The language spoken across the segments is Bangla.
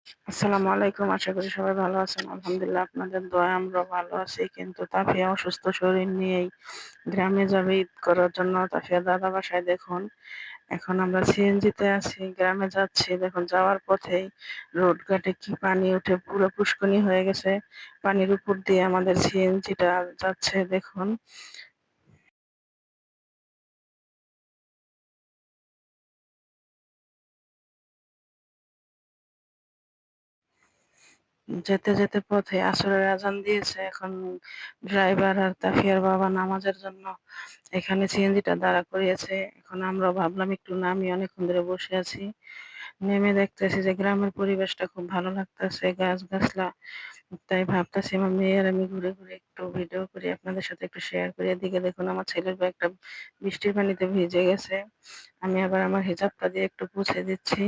আসসালামু আলাইকুম। আশা করি সবাই ভালো আছেন। আলহামদুলিল্লাহ আপনাদের দোয়ায় আমরাও ভালো আছি। কিন্তু তাফিয়া অসুস্থ শরীর নিয়েই গ্রামে যাবে ঈদ করার জন্য। তাফিয়া দাদা বাসায় দেখুন। এখন আমরা সিএনজিতে আছি, গ্রামে যাচ্ছি। দেখুন যাওয়ার পথেই রোড ঘাটে কি পানি উঠে পুরো পুষ্করণী হয়ে গেছে। পানির উপর দিয়ে আমাদের সিএনজিটা যাচ্ছে দেখুন। যেতে, যেতে পথে আসরের আজান দিয়েছে। এখন ড্রাইভার আর তাফিয়ার বাবা নামাজের জন্য এখানে সিএনজিটা দাঁড়া করিয়েছে। এখন আমরাও ভাবলাম একটু নামি, অনেকক্ষণ ধরে বসে আছি। নেমে দেখতেছি যে গ্রামের পরিবেশটা খুব ভালো লাগতেছে, গাছ-গাছলা। তাই ভাবতেছি আমার মেয়ে আর আমি ঘুরে, ঘুরে একটু ভিডিও করি, আপনাদের সাথে একটু শেয়ার করি। এদিকে দেখুন আমার ছেলের ব্যাগটা বৃষ্টির পানিতে ভিজে গেছে। আমি আবার আমার হিজাবটা দিয়ে একটু মুছে দিচ্ছি।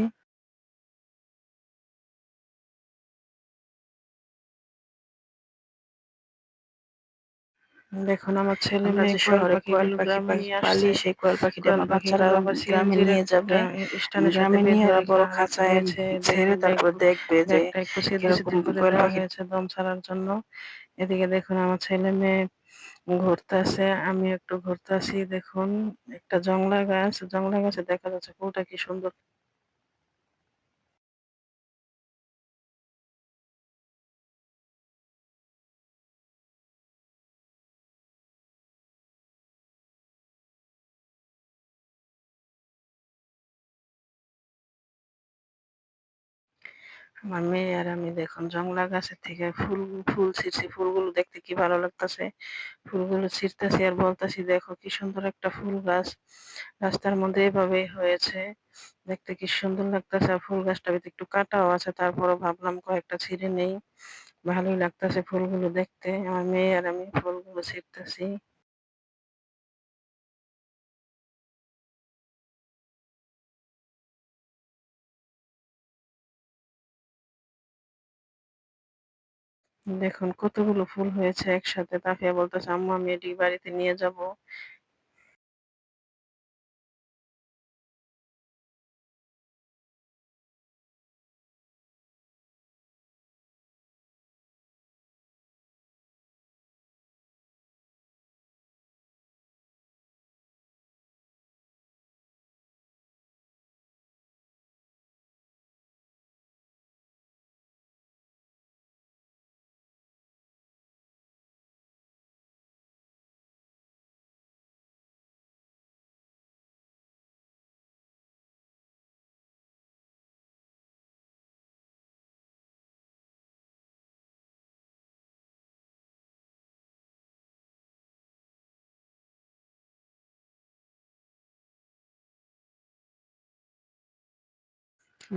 দেখুন আমার ছেলে আমরা মেয়ে যে কোয়েল শহরে কোয়েল পাখিগুলো পাখি গ্রামে নিয়ে পালি আসছে। সেই কোয়েল পাখিটা কোয়েল আমার বাচ্চারা পাখিগুলো আবার গ্রামে সিএনজির নিয়ে যাবে। স্ট্যান্ডের সাথে গ্রামে বেঁধে নিয়ে ওরা বড় রাখা খাঁচায় হয়েছে। ছেড়ে দেখুন তারপরে দেখবে যে ব্যাগটা একটু ছিদ্র কিরকম ছিদ্র করে কোয়েল দেওয়া পাখি হয়েছে দম ছাড়ার জন্য। এদিকে দেখুন আমার ছেলে মেয়ে ঘুরতেছে, আমি একটু ঘুরতেছি। দেখুন একটা জংলা গাছে দেখা যাচ্ছে ফুলটা কি সুন্দর। আমার মেয়ে আর আমি দেখুন জংলা গাছের থেকে ফুল ছিঁড়ছি। ফুলগুলো দেখতে কি ভালো লাগতেছে। ফুলগুলো ছিঁড়তেছি আর বলতেছি দেখো কি সুন্দর একটা ফুল গাছ। রাস্তার মধ্যে এভাবেই হয়েছে। দেখতে কি সুন্দর লাগতেছে। আর ফুল গাছটা ভিতরে একটু কাটাও আছে, তারপরও ভাবলাম কয়েকটা ছিঁড়ে নেই। ভালোই লাগতেছে ফুলগুলো দেখতে। আমার মেয়ে আর আমি ফুলগুলো ছিঁড়তেছি। দেখুন কতগুলো ফুল হয়েছে একসাথে। তাফিয়া বলতেছে আম্মু আমি এটি বাড়িতে নিয়ে যাব।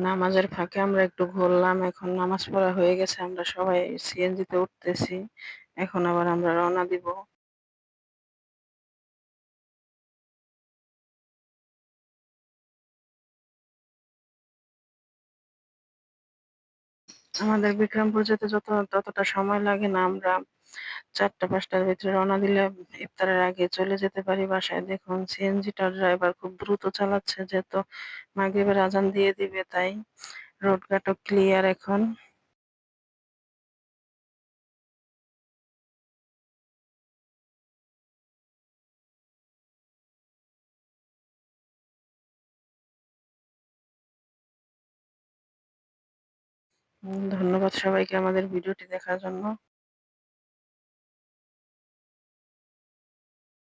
নামাজের ফাঁকে আমরা একটু ঘুরলাম। এখন নামাজ পড়া হয়ে গেছে। আমরা সবাই সিএনজিতে উঠতেছি। এখন আবার আমরা রওনা দিব। আমাদের বিক্রমপুর যেতে ততটা সময় লাগে না। আমরা ৪টা-৫টার ভিতরে রওনা দিলে ইফতারের আগে চলে যেতে পারি বাসায়। দেখুন সিএনজিটার ড্রাইভার খুব দ্রুত চালাচ্ছে, যেহেতু মাগরিবের আজান দিয়ে দিবে তাই। রোডঘাটও ক্লিয়ার এখন। ধন্যবাদ সবাইকে আমাদের ভিডিওটি দেখার জন্য।